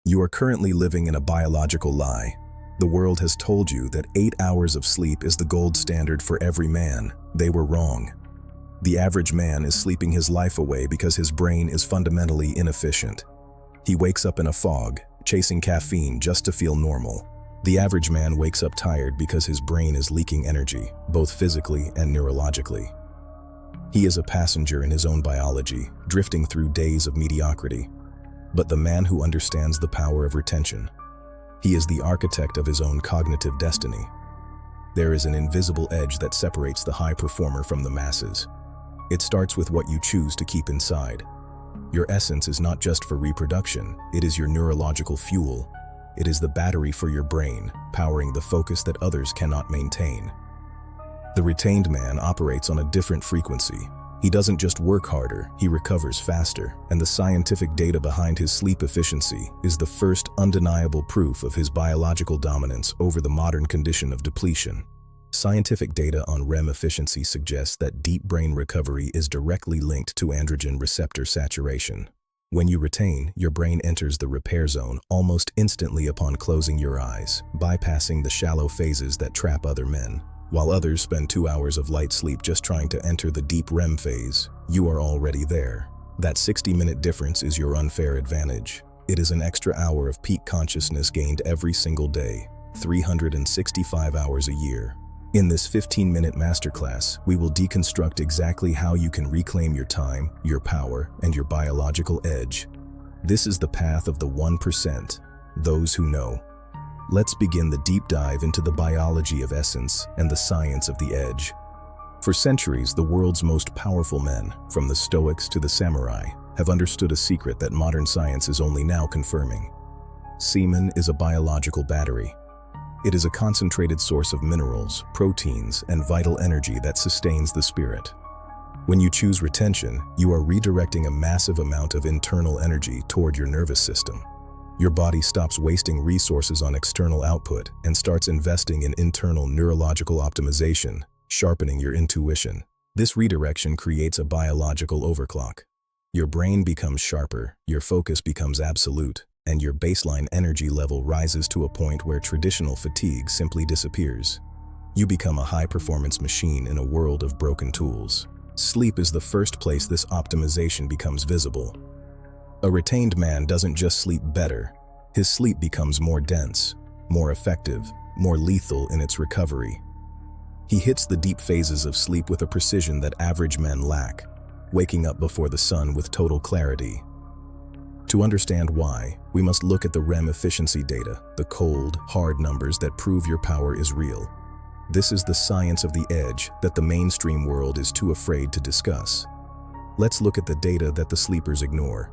You are currently living in a biological lie. The world has told you that 8 hours of sleep is the gold standard for every man. They were wrong. The average man is sleeping his life away because his brain is fundamentally inefficient. He wakes up in a fog, chasing caffeine just to feel normal. The average man wakes up tired because his brain is leaking energy, both physically and neurologically. He is a passenger in his own biology, drifting through days of mediocrity. But the man who understands the power of retention, he is the architect of his own cognitive destiny. There is an invisible edge that separates the high performer from the masses. It starts with what you choose to keep inside. Your essence is not just for reproduction, it is your neurological fuel. It is the battery for your brain, powering the focus that others cannot maintain. The retained man operates on a different frequency. He doesn't just work harder, he recovers faster, and the scientific data behind his sleep efficiency is the first undeniable proof of his biological dominance over the modern condition of depletion. Scientific data on REM efficiency suggests that deep brain recovery is directly linked to androgen receptor saturation. When you retain, your brain enters the repair zone almost instantly upon closing your eyes, bypassing the shallow phases that trap other men. While others spend 2 hours of light sleep just trying to enter the deep REM phase, you are already there. That 60-minute difference is your unfair advantage. It is an extra hour of peak consciousness gained every single day, 365 hours a year. In this 15-minute masterclass, we will deconstruct exactly how you can reclaim your time, your power, and your biological edge. This is the path of the 1%, those who know. Let's begin the deep dive into the biology of essence and the science of the edge. For centuries, the world's most powerful men, from the Stoics to the samurai, have understood a secret that modern science is only now confirming. Semen is a biological battery. It is a concentrated source of minerals, proteins, and vital energy that sustains the spirit. When you choose retention, you are redirecting a massive amount of internal energy toward your nervous system. Your body stops wasting resources on external output and starts investing in internal neurological optimization, sharpening your intuition. This redirection creates a biological overclock. Your brain becomes sharper, your focus becomes absolute, and your baseline energy level rises to a point where traditional fatigue simply disappears. You become a high-performance machine in a world of broken tools. Sleep is the first place this optimization becomes visible. A retained man doesn't just sleep better. His sleep becomes more dense, more effective, more lethal in its recovery. He hits the deep phases of sleep with a precision that average men lack, waking up before the sun with total clarity. To understand why, we must look at the REM efficiency data, the cold, hard numbers that prove your power is real. This is the science of the edge that the mainstream world is too afraid to discuss. Let's look at the data that the sleepers ignore.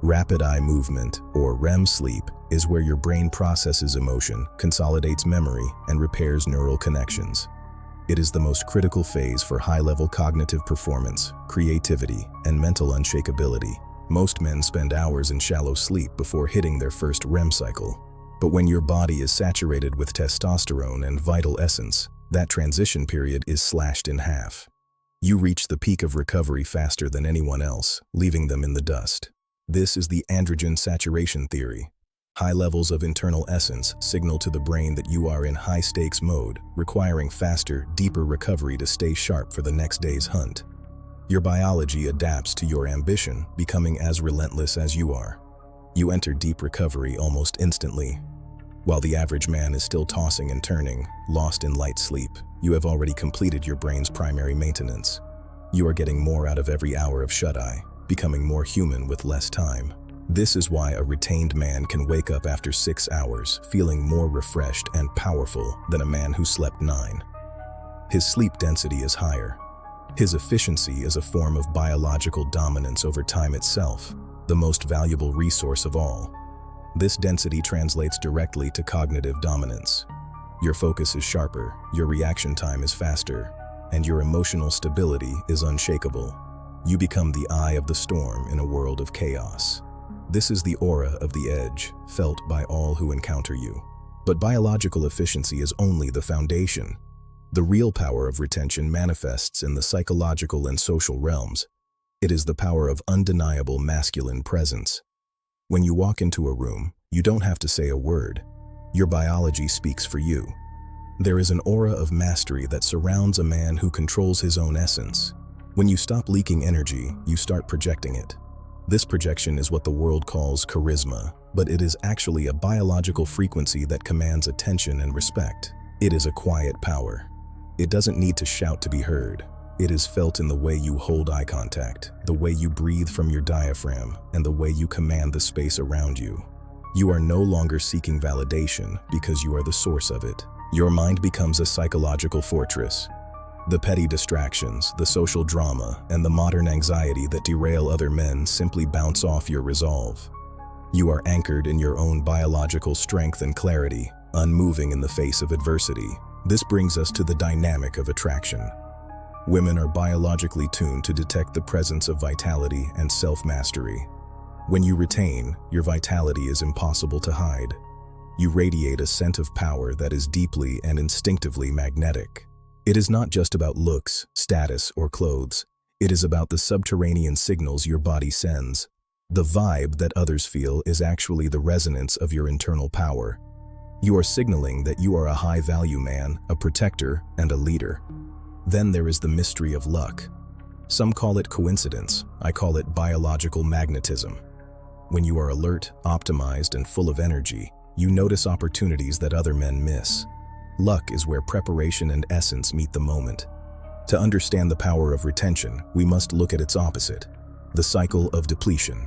Rapid eye movement, or REM sleep, is where your brain processes emotion, consolidates memory, and repairs neural connections. It is the most critical phase for high-level cognitive performance, creativity, and mental unshakability. Most men spend hours in shallow sleep before hitting their first REM cycle. But when your body is saturated with testosterone and vital essence, that transition period is slashed in half. You reach the peak of recovery faster than anyone else, leaving them in the dust. This is the androgen saturation theory. High levels of internal essence signal to the brain that you are in high-stakes mode, requiring faster, deeper recovery to stay sharp for the next day's hunt. Your biology adapts to your ambition, becoming as relentless as you are. You enter deep recovery almost instantly. While the average man is still tossing and turning, lost in light sleep, you have already completed your brain's primary maintenance. You are getting more out of every hour of shut-eye, becoming more human with less time. This is why a retained man can wake up after 6 hours, feeling more refreshed and powerful than a man who slept 9. His sleep density is higher. His efficiency is a form of biological dominance over time itself, the most valuable resource of all. This density translates directly to cognitive dominance. Your focus is sharper, your reaction time is faster, and your emotional stability is unshakable. You become the eye of the storm in a world of chaos. This is the aura of the edge, felt by all who encounter you. But biological efficiency is only the foundation. The real power of retention manifests in the psychological and social realms. It is the power of undeniable masculine presence. When you walk into a room, You don't have to say a word. Your biology speaks for you. There is an aura of mastery that surrounds a man who controls his own essence. When you stop leaking energy, you start projecting it. This projection is what the world calls charisma, but it is actually a biological frequency that commands attention and respect. It is a quiet power. It doesn't need to shout to be heard. It is felt in the way you hold eye contact, the way you breathe from your diaphragm, and the way you command the space around you. You are no longer seeking validation because you are the source of it. Your mind becomes a psychological fortress. The petty distractions, the social drama, and the modern anxiety that derail other men simply bounce off your resolve. You are anchored in your own biological strength and clarity, unmoving in the face of adversity. This brings us to the dynamic of attraction. Women are biologically tuned to detect the presence of vitality and self-mastery. When you retain, your vitality is impossible to hide. You radiate a scent of power that is deeply and instinctively magnetic. It is not just about looks, status, or clothes. It is about the subterranean signals your body sends. The vibe that others feel is actually the resonance of your internal power. You are signaling that you are a high-value man, a protector, and a leader. Then there is the mystery of luck. Some call it coincidence. I call it biological magnetism. When you are alert, optimized, and full of energy, you notice opportunities that other men miss. Luck is where preparation and essence meet the moment. To understand the power of retention, we must look at its opposite, the cycle of depletion.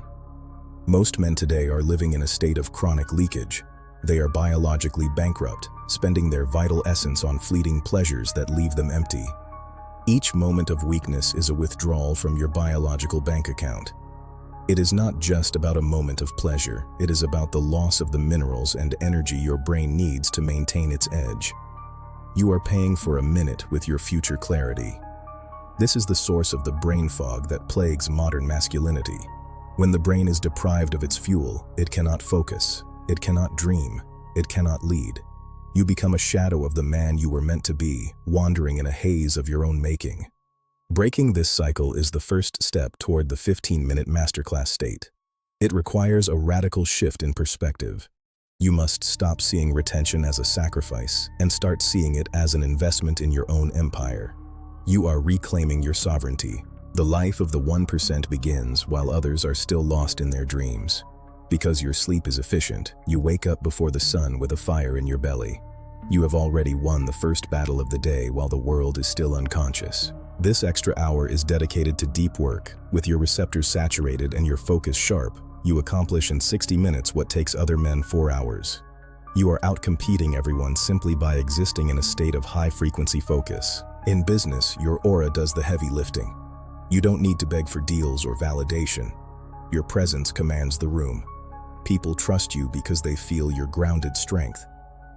Most men today are living in a state of chronic leakage. They are biologically bankrupt, spending their vital essence on fleeting pleasures that leave them empty. Each moment of weakness is a withdrawal from your biological bank account. It is not just about a moment of pleasure, it is about the loss of the minerals and energy your brain needs to maintain its edge. You are paying for a minute with your future clarity. This is the source of the brain fog that plagues modern masculinity. When the brain is deprived of its fuel, it cannot focus, it cannot dream, it cannot lead. You become a shadow of the man you were meant to be, wandering in a haze of your own making. Breaking this cycle is the first step toward the 15-minute masterclass state. It requires a radical shift in perspective. You must stop seeing retention as a sacrifice and start seeing it as an investment in your own empire. You are reclaiming your sovereignty. The life of the 1% begins while others are still lost in their dreams. Because your sleep is efficient, you wake up before the sun with a fire in your belly. You have already won the first battle of the day while the world is still unconscious. This extra hour is dedicated to deep work. With your receptors saturated and your focus sharp, you accomplish in 60 minutes what takes other men 4 hours. You are outcompeting everyone simply by existing in a state of high-frequency focus. In business, your aura does the heavy lifting. You don't need to beg for deals or validation. Your presence commands the room. People trust you because they feel your grounded strength.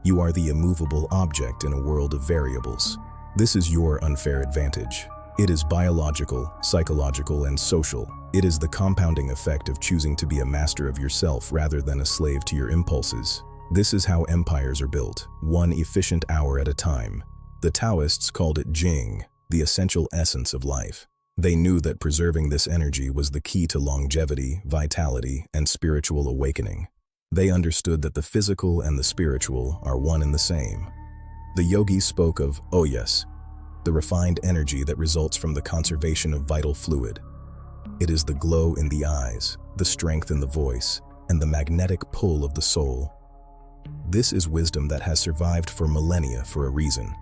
You are the immovable object in a world of variables. This is your unfair advantage. It is biological, psychological, and social. It is the compounding effect of choosing to be a master of yourself rather than a slave to your impulses. This is how empires are built, one efficient hour at a time. The Taoists called it Jing, the essential essence of life. They knew that preserving this energy was the key to longevity, vitality, and spiritual awakening. They understood that the physical and the spiritual are one and the same. The yogis spoke of oyas, the refined energy that results from the conservation of vital fluid. It is the glow in the eyes, the strength in the voice, and the magnetic pull of the soul. This is wisdom that has survived for millennia for a reason.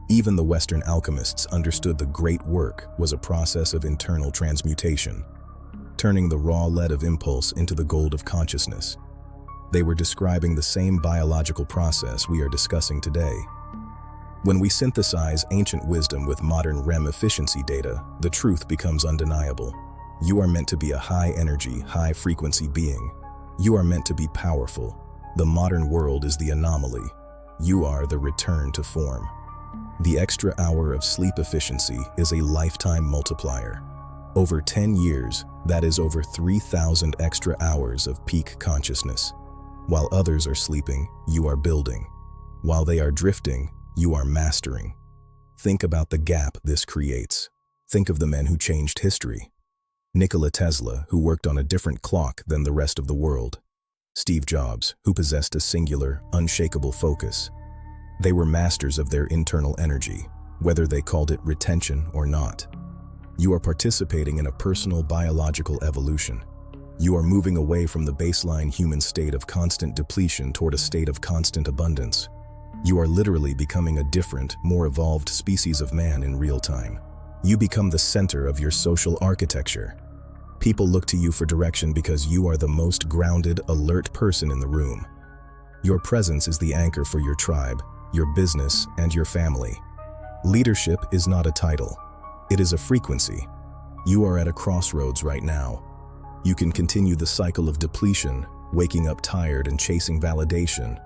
Even the Western alchemists understood the great work was a process of internal transmutation, turning the raw lead of impulse into the gold of consciousness. They were describing the same biological process we are discussing today. When we synthesize ancient wisdom with modern REM efficiency data, the truth becomes undeniable. You are meant to be a high-energy, high-frequency being. You are meant to be powerful. The modern world is the anomaly. You are the return to form. The extra hour of sleep efficiency is a lifetime multiplier. Over 10 years, that is over 3,000 extra hours of peak consciousness. While others are sleeping, you are building. While they are drifting, you are mastering. Think about the gap this creates. Think of the men who changed history. Nikola Tesla, who worked on a different clock than the rest of the world. Steve Jobs, who possessed a singular, unshakable focus. They were masters of their internal energy, whether they called it retention or not. You are participating in a personal biological evolution. You are moving away from the baseline human state of constant depletion toward a state of constant abundance. You are literally becoming a different, more evolved species of man in real time. You become the center of your social architecture. People look to you for direction because you are the most grounded, alert person in the room. Your presence is the anchor for your tribe, your business, and your family. Leadership is not a title. It is a frequency. You are at a crossroads right now. You can continue the cycle of depletion, waking up tired and chasing validation,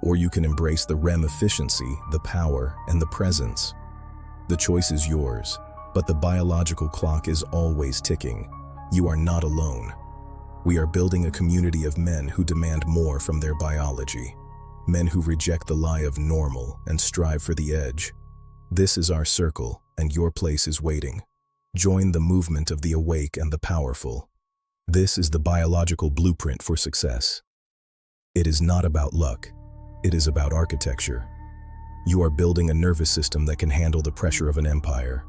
or you can embrace the REM efficiency, the power, and the presence. The choice is yours, but the biological clock is always ticking. You are not alone. We are building a community of men who demand more from their biology, men who reject the lie of normal and strive for the edge. This is our circle, and your place is waiting. Join the movement of the awake and the powerful. This is the biological blueprint for success. It is not about luck. It is about architecture. You are building a nervous system that can handle the pressure of an empire.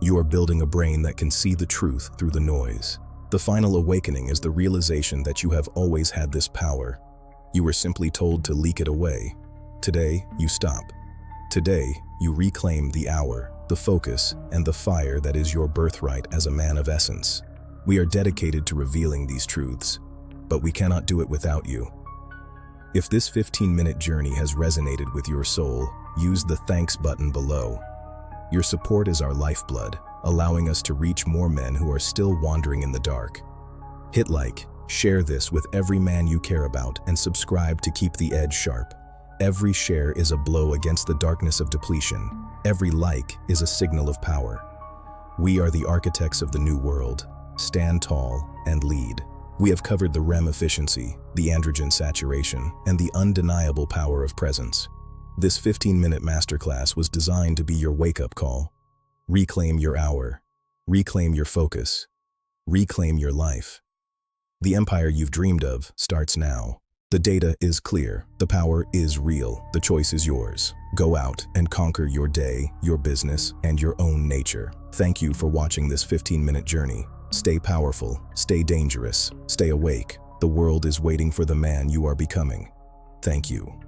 You are building a brain that can see the truth through the noise. The final awakening is the realization that you have always had this power. You were simply told to leak it away. Today, you stop. Today, you reclaim the hour, the focus, and the fire that is your birthright as a man of essence. We are dedicated to revealing these truths, but we cannot do it without you. If this 15-minute journey has resonated with your soul, use the thanks button below. Your support is our lifeblood, allowing us to reach more men who are still wandering in the dark. Hit like, share this with every man you care about, and subscribe to keep the edge sharp. Every share is a blow against the darkness of depletion. Every like is a signal of power. We are the architects of the new world. Stand tall and lead. We have covered the REM efficiency, the androgen saturation, and the undeniable power of presence. This 15-minute masterclass was designed to be your wake-up call. Reclaim your hour. Reclaim your focus. Reclaim your life. The empire you've dreamed of starts now. The data is clear. The power is real. The choice is yours. Go out and conquer your day, your business, and your own nature. Thank you for watching this 15-minute journey. Stay powerful, stay dangerous, stay awake. The world is waiting for the man you are becoming. Thank you.